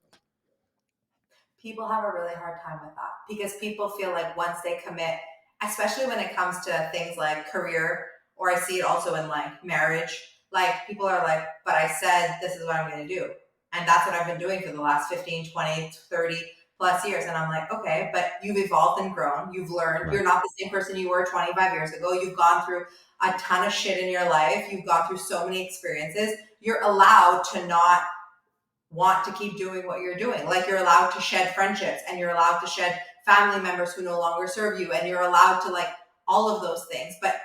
People have a really hard time with that because people feel like once they commit, especially when it comes to things like career, or I see it also in like marriage, like people are like, but I said this is what I'm going to do. And that's what I've been doing for the last 15, 20, 30 plus years. And I'm like, okay, but you've evolved and grown. You've learned. Right. You're not the same person you were 25 years ago. You've gone through a ton of shit in your life. You've gone through so many experiences. You're allowed to not want to keep doing what you're doing. Like you're allowed to shed friendships and you're allowed to shed family members who no longer serve you and you're allowed to like all of those things. But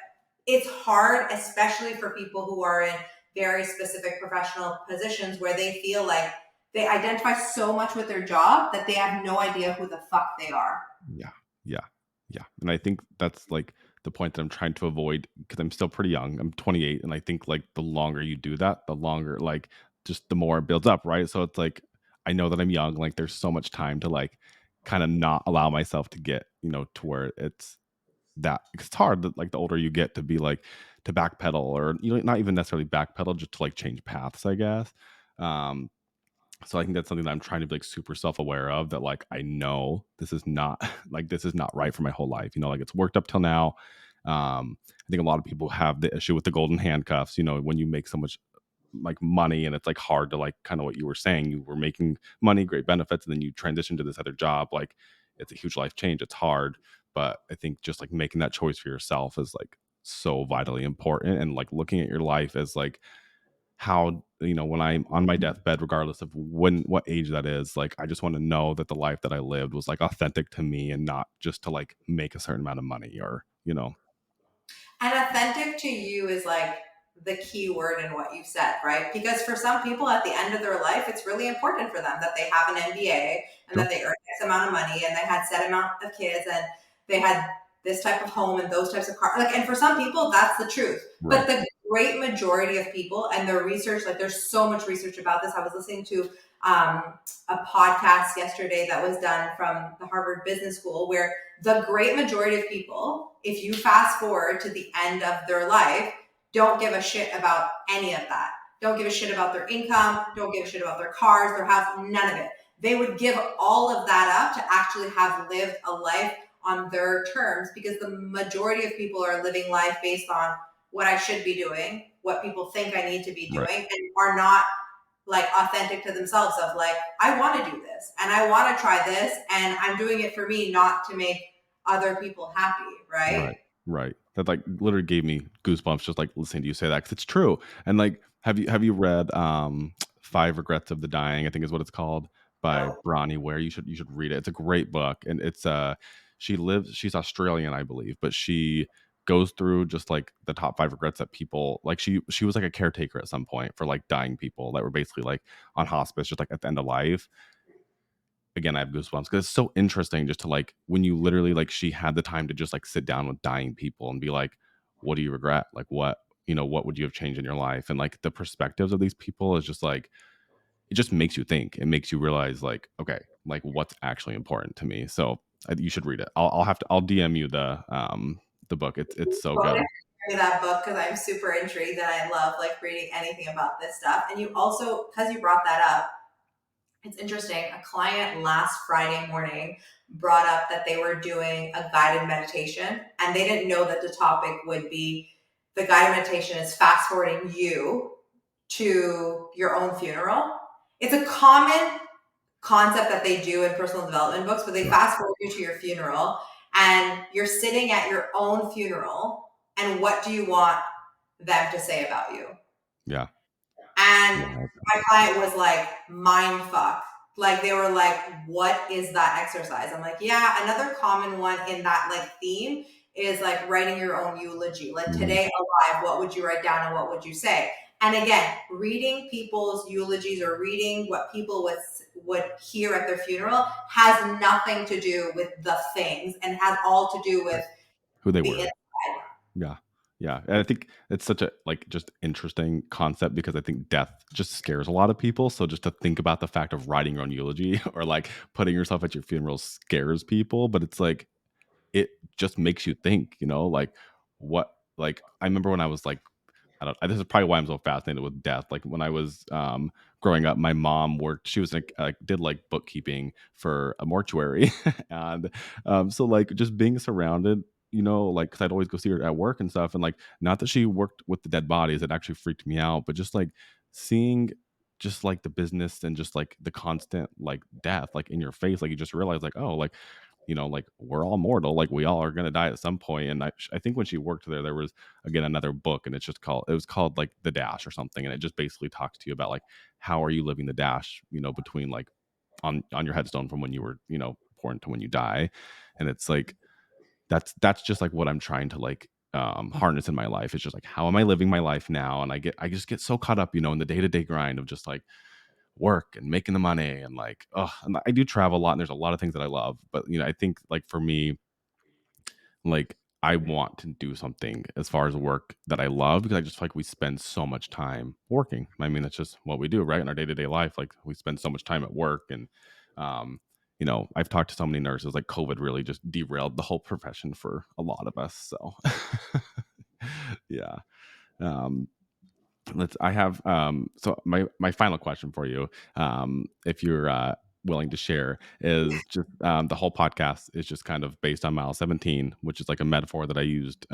it's hard, especially for people who are in very specific professional positions where they feel like they identify so much with their job that they have no idea who the fuck they are. Yeah. Yeah. Yeah. And I think that's like the point that I'm trying to avoid because I'm still pretty young. I'm 28. And I think like the longer you do that, the longer like just the more it builds up. Right. So it's like I know that I'm young. Like there's so much time to like kind of not allow myself to get, to where it's that because it's hard that like the older you get to be like to backpedal or not even necessarily backpedal, just to like change paths, I guess. Um, so I think that's something that I'm trying to be like super self-aware of that like I know this is not like this is not right for my whole life. Like it's worked up till now. I think a lot of people have the issue with the golden handcuffs, when you make so much like money and it's like hard to like kind of what you were saying, you were making money, great benefits, and then you transition to this other job. Like it's a huge life change. It's hard. But I think just like making that choice for yourself is like so vitally important and like looking at your life as like how when I'm on my deathbed, regardless of what age that is, like I just want to know that the life that I lived was like authentic to me and not just to like make a certain amount of money or And authentic to you is like the key word in what you said, right? Because for some people at the end of their life, it's really important for them that they have an MBA and that sure. they earn X amount of money and they had set amount of kids and they had this type of home and those types of cars. Like, and for some people, that's the truth. But Right. the great majority of people and their research, like there's so much research about this. I was listening to a podcast yesterday that was done from the Harvard Business School where the great majority of people, if you fast forward to the end of their life, don't give a shit about any of that. Don't give a shit about their income. Don't give a shit about their cars, their house, none of it. They would give all of that up to actually have lived a life on their terms because the majority of people are living life based on what I should be doing, what people think I need to be Right. doing, and are not like authentic to themselves of like, I want to do this and I want to try this and I'm doing it for me, not to make other people happy, right? Right. Right. That, like, literally gave me goosebumps just, like, listening to you say that, 'cause it's true. And, like, have you read, Five Regrets of the Dying, I think is what it's called, by No. Bronnie Ware? You should read it. It's a great book, and she's Australian, I believe, but she goes through just, like, the top 5 regrets that people like, she was, like, a caretaker at some point for, like, dying people that were basically, like, on hospice, just, like, at the end of life. Again, I have goosebumps because it's so interesting just to like when you literally like she had the time to just like sit down with dying people and be like, what do you regret? Like what would you have changed in your life? And like the perspectives of these people is just like it just makes you think. It makes you realize like, okay, like what's actually important to me. So you should read it. I'll DM you the book. It's so Totally good. read that book because I'm super intrigued and I love like reading anything about this stuff. And you also, because you brought that up, it's interesting. A client last Friday morning brought up that they were doing a guided meditation and they didn't know that the topic would be the guided meditation is fast forwarding you to your own funeral. It's a common concept that they do in personal development books, but they Right. fast forward you to your funeral and you're sitting at your own funeral. And what do you want them to say about you? Yeah. And Yeah. my client was like, mind fuck. Like they were like, what is that exercise? I'm like, yeah, another common one in that like theme is like writing your own eulogy. Like Mhm. today alive, what would you write down and what would you say? And again, reading people's eulogies or reading what people would hear at their funeral has nothing to do with the things and has all to do with Right. Who they the were. inside. Yeah. Yeah, and I think it's such a, like, just interesting concept because I think death just scares a lot of people, so just to think about the fact of writing your own eulogy or, like, putting yourself at your funeral scares people, but it's like, it just makes you think, like, what like, I remember when I was, like, I don't this is probably why I'm so fascinated with death. Like when I was growing up, my mom worked, she was like did like bookkeeping for a mortuary. And so like just being surrounded, like cuz I'd always go see her at work and stuff, and like not that she worked with the dead bodies, it actually freaked me out, but just like seeing just like the business and just like the constant like death like in your face, like you just realize like, oh, like like we're all mortal, like we all are going to die at some point. And I think when she worked there was again another book, and it was called like The Dash or something, and it just basically talks to you about like how are you living the dash, between like on your headstone from when you were, born to when you die. And it's like that's just like what I'm trying to like harness in my life. It's just like how am I living my life now? And I just get so caught up, in the day-to-day grind of just like work and making the money and like oh, and I do travel a lot and there's a lot of things that I love, but I think like for me, like I want to do something as far as work that I love because I just feel like we spend so much time working. I mean, that's just what we do, right? In our day-to-day life, like we spend so much time at work. And um, I've talked to so many nurses, like COVID really just derailed the whole profession for a lot of us. So yeah. Um, let's I have so my final question for you, if you're willing to share, is just the whole podcast is just kind of based on mile 17, which is like a metaphor that I used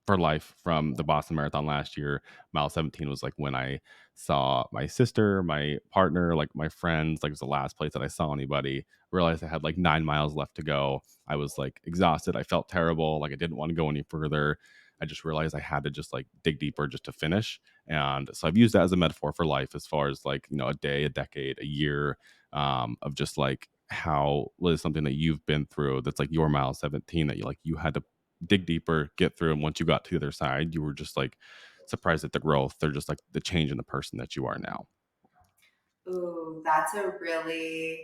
for life from the Boston Marathon last year. Mile 17 was like when I saw my sister, my partner, like my friends, like it was the last place that I saw anybody. Realized I had like 9 miles left to go. I was like exhausted, I felt terrible, like I didn't want to go any further. I just realized I had to just like dig deeper just to finish. And so I've used that as a metaphor for life as far as like, a day, a decade, a year, of just like how what is something that you've been through that's like your mile 17 that you had to dig deeper, get through. And once you got to the other side, you were just like surprised at the growth or just like the change in the person that you are now. Ooh, that's a really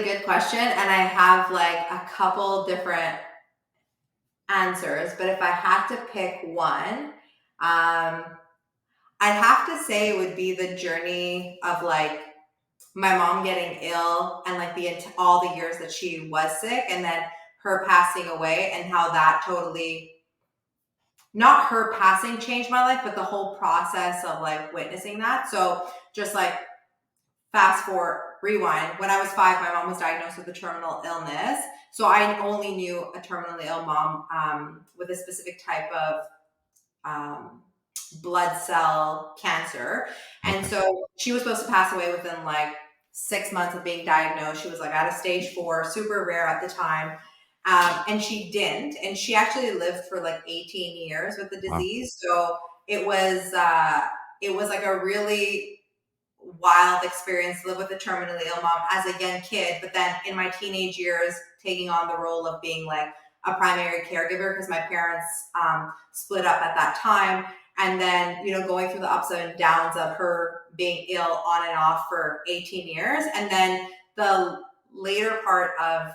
good question. And I have like a couple different answers, but if I had to pick one, I'd have to say it would be the journey of like my mom getting ill and like all the years that she was sick and then her passing away and how that totally, not her passing changed my life, but the whole process of like witnessing that. So just like fast forward, rewind. When I was 5, my mom was diagnosed with a terminal illness. So I only knew a terminally ill mom with a specific type of um, blood cell cancer. And Okay. so she was supposed to pass away within like 6 months of being diagnosed. She was like at a stage 4, super rare at the time. And she didn't. And she actually lived for like 18 years with the Wow. disease. So it was like a really wild experience to live with a terminally ill mom as a young kid. But then in my teenage years, taking on the role of being like a primary caregiver because my parents split up at that time. And then, going through the ups and downs of her being ill on and off for 18 years. And then the later part of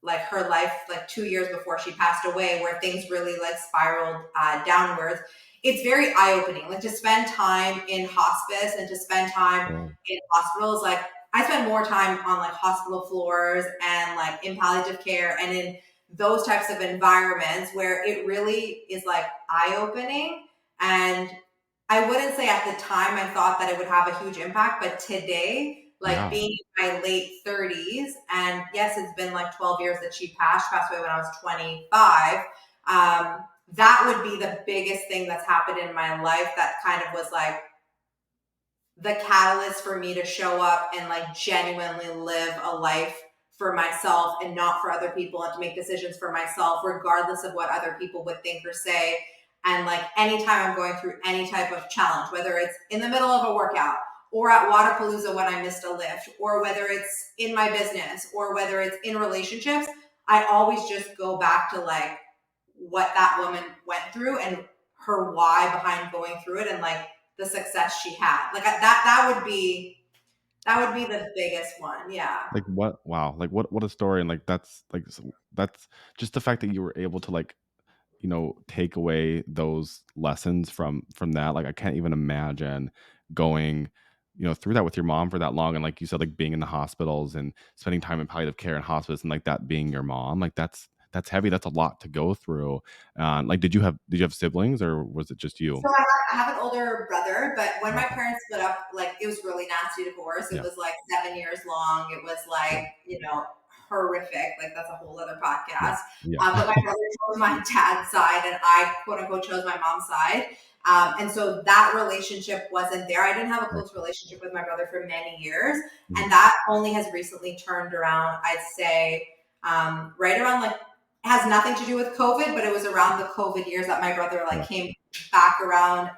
like her life, like 2 years before she passed away, where things really like spiraled downwards. It's very eye-opening, like to spend time in hospice and to spend time Oh, in hospitals. Like I spend more time on like hospital floors and like in palliative care and in those types of environments where it really is like eye-opening. And I wouldn't say at the time I thought that it would have a huge impact, but today, like yeah. being in my late 30s, and yes, it's been like 12 years that she passed away when I was 25. That would be the biggest thing that's happened in my life that kind of was like the catalyst for me to show up and like genuinely live a life for myself and not for other people, and to make decisions for myself regardless of what other people would think or say. And like anytime I'm going through any type of challenge, whether it's in the middle of a workout or at Waterpalooza when I missed a lift, or whether it's in my business or whether it's in relationships, I always just go back to like what that woman went through and her why behind going through it, and like the success she had. Like that would be the biggest one. Yeah. Like what? Wow. Like what a story. And like that's just the fact that you were able to like, take away those lessons from that. Like I can't even imagine going, through that with your mom for that long. And like you said, like being in the hospitals and spending time in palliative care and hospice and like that being your mom. Like that's heavy. That's a lot to go through. Like did you have siblings or was it just you? So I have an older brother, but when my Okay. parents split up, like it was really nasty divorce. It Yeah. was like 7 years long. It was like, Yeah. horrific. Like that's a whole other Yeah. podcast. Yeah. But my brother chose my dad's side and I quote unquote chose my mom's side. And so that relationship wasn't there. I didn't have a Right. close relationship with my brother for many years. Mhm. And that only has recently turned around, I'd say, right around like, it has nothing to do with COVID, but it was around the COVID years that my brother like Yeah. came back around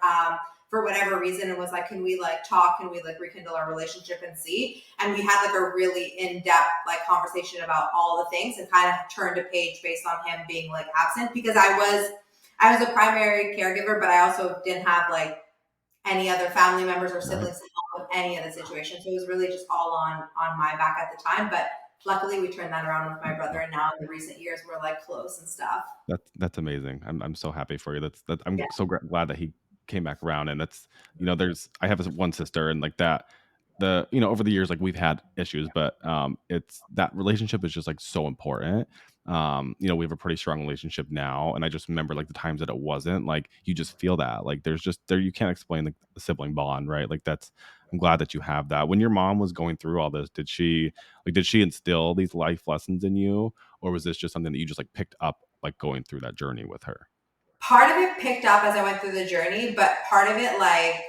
for whatever reason and was like, can we like talk? Can we like rekindle our relationship and see? And we had like a really in-depth like conversation about all the things and kind of turned a page based on him being like absent, because I was a primary caregiver, but I also didn't have like any other family members or Right. siblings to help with any of the situation. So it was really just all on my back at the time. But luckily we turned that around with my brother, and now in the recent years we're like close and stuff. That's amazing. I'm so happy for you. I'm Yeah. so glad that he came back around. And that's there's I have one sister, and like that over the years like we've had issues, but it's that relationship is just like so important. We have a pretty strong relationship now, and I just remember like the times that it wasn't, like you just feel that like there's just there you can't explain the sibling bond, right? Like that's I'm glad that you have that. When your mom was going through all this, did she instill these life lessons in you, or was this just something that you just like picked up like going through that journey with her? Part of it picked up as I went through the journey, but part of it like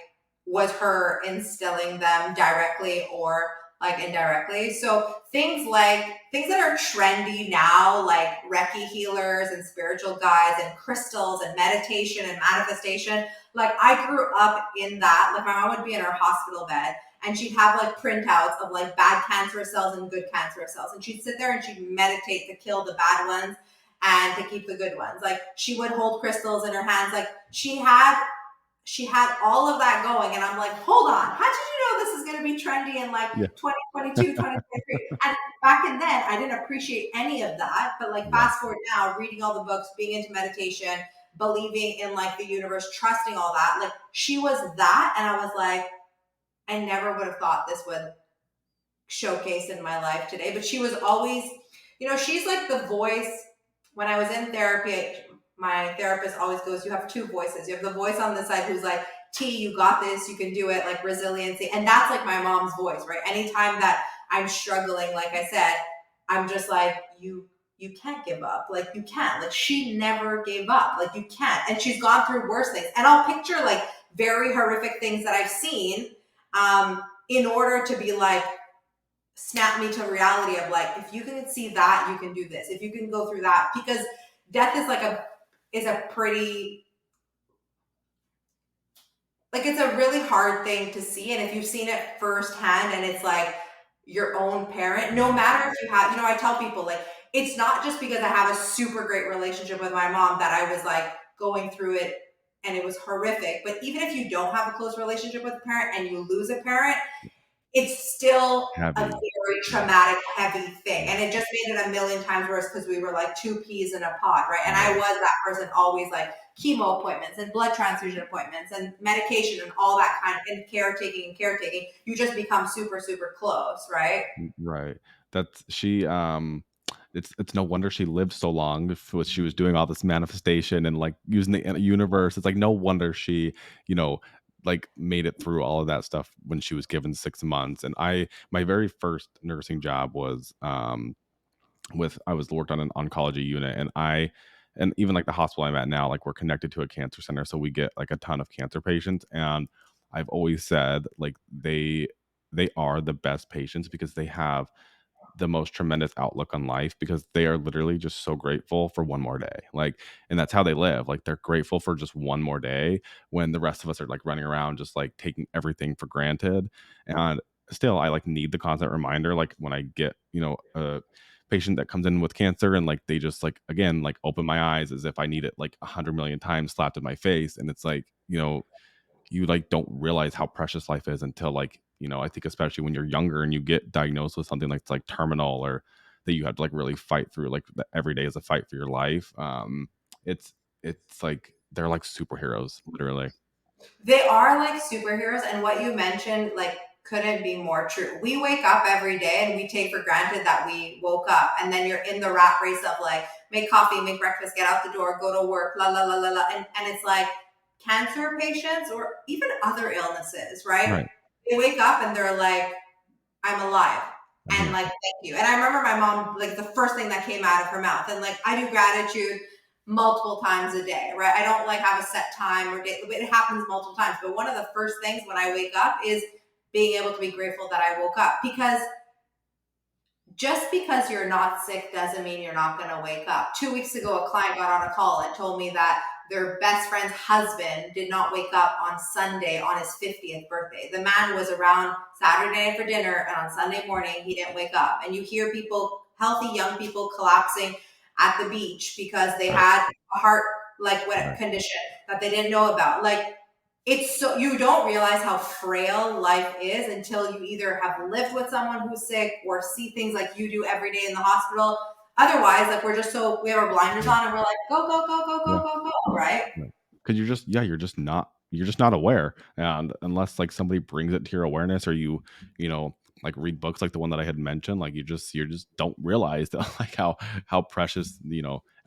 was her instilling them directly or like indirectly. So things that are trendy now, like Reiki healers and spiritual guides and crystals and meditation and manifestation. Like I grew up in that. Like my mom would be in her hospital bed and she'd have like printouts of like bad cancerous cells and good cancerous cells. And she'd sit there and she'd meditate to kill the bad ones and to keep the good ones. Like she would hold crystals in her hands. Like she had all of that going. And I'm like, hold on, how did you know this is going to be trendy in like Yeah. 2022, 2023? And back in then, I didn't appreciate any of that. But like Right. fast forward now, reading all the books, being into meditation, believing in like the universe, trusting all that. Like she was that. And I was like, I never would have thought this would showcase in my life today. But she was always, she's like the voice. When I was in therapy, my therapist always goes, you have two voices. You have the voice on the side who's like, T, you got this, you can do it, like resiliency. And that's like my mom's voice, right? Anytime that I'm struggling, like I said, I'm just like, you can't give up. Like you can't. Like she never gave up. Like you can't. And she's gone through worse things. And I'll picture like very horrific things that I've seen. in order to be like, snap me to reality of like, if you can see that, you can do this. If you can go through that, because death is a pretty, like, it's a really hard thing to see. And if you've seen it firsthand and it's like your own parent, no matter if you have, I tell people like, it's not just because I have a super great relationship with my mom that I was like going through it and it was horrific. But even if you don't have a close relationship with a parent and you lose a parent, it's still a Heavy. very Yeah. traumatic, heavy thing. Yeah. And it just made it a million times worse because we were like two peas in a pod, right? And I Right. was that person always like chemo appointments and blood transfusion appointments and medication and all that kind of, and caretaking. You just become super, super close, right? Right. That's she it's no wonder she lived so long if she was doing all this manifestation and like using the universe. It's like no wonder she, you know, like made it through all of that stuff when she was given 6 months. And my very first nursing job was with I was worked on an oncology unit, and even like the hospital I'm at now, like we're connected to a cancer center, so we get like a ton of cancer patients. And I've always said like they are the best patients because they have the most tremendous outlook on life because they are literally just so grateful for one more day. Like, and that's how they live. Like, they're grateful for just one more day when the rest of us are like running around just like taking everything for granted. And still, I like need the constant reminder. Like, when I get, a patient that comes in with cancer and like they just like, again, like open my eyes as if I need it like 100 million times slapped in my face. And it's like, you like don't realize how precious life is until like I think especially when you're younger and you get diagnosed with something like terminal or that you have to like really fight through like every day is a fight for your life. It's like they're like superheroes literally. They are like superheroes, and what you mentioned, like, couldn't be more true. We wake up every day and we take for granted that we woke up, and then you're in the rat race of like, make coffee, make breakfast, get out the door, go to work, la la la la la. And it's like cancer patients or even other illnesses, right? Right. They wake up and they're like, I'm alive. I'm And here. like, thank you. And I remember my mom, like the first thing that came out of her mouth, and like, I do gratitude multiple times a day, right? I don't like have a set time or day, it happens multiple times. But one of the first things when I wake up is being able to be grateful that I woke up, because just because you're not sick doesn't mean you're not going to wake up. 2 weeks ago, a client got on a call and told me that their best friend's husband did not wake up on Sunday on his 50th birthday. The man was around Saturday night for dinner, and on Sunday morning, he didn't wake up. And you hear people, healthy young people, collapsing at the beach because they Right. had a heart like what Right. condition that they didn't know about. Like, it's so, you don't realize how frail life is until you either have lived with someone who's sick or see things like you do every day in the hospital. Otherwise, like, we're just so, we have our blinders Yeah. on and we're like, go, go, go, go, Yeah. go, go, go, right? Right. 'Cause you're just not aware, and unless, like, somebody brings it to your awareness or you know, like, read books like the one that I had mentioned, like, you just don't realize that, like, how precious,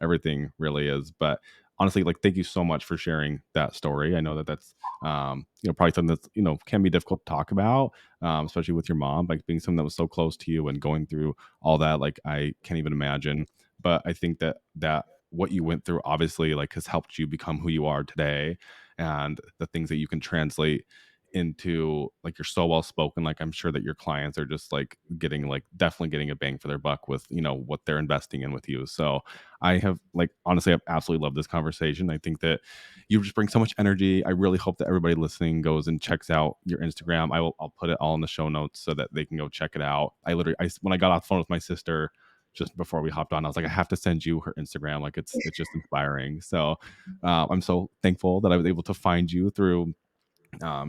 everything really is. But, honestly, like, thank you so much for sharing that story. I know that that's, probably something that's, can be difficult to talk about, especially with your mom, like, being something that was so close to you and going through all that, like, I can't even imagine. But I think that what you went through obviously like has helped you become who you are today, and the things that you can translate into, like, you're so well spoken, like I'm sure that your clients are just like getting like definitely getting a bang for their buck with what they're investing in with you. So I have like honestly I've absolutely loved this conversation. I think that you just bring so much energy. I really hope that everybody listening goes and checks out your Instagram. I'll put it all in the show notes so that they can go check it out. When I got off the phone with my sister just before we hopped on, I was like, I have to send you her Instagram. Like, it's just inspiring. So I'm so thankful that I was able to find you through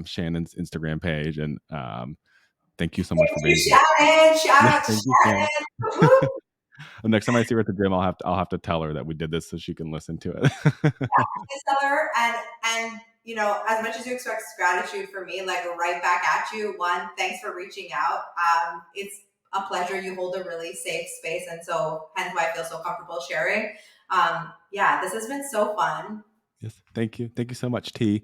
Shannon's Instagram page, and thank you so much Thank for you, being here. Shannon. Shout Yeah, out to thank you, Shannon. Shannon. Woo! The next time I see her at the gym, I'll have to tell her that we did this so she can listen to it. Other, and as much as you expect gratitude for me, like, right back at you. One, thanks for reaching out. It's a pleasure. You hold a really safe space, and so hence why I feel so comfortable sharing. Yeah, this has been so fun. Yes, thank you so much, T.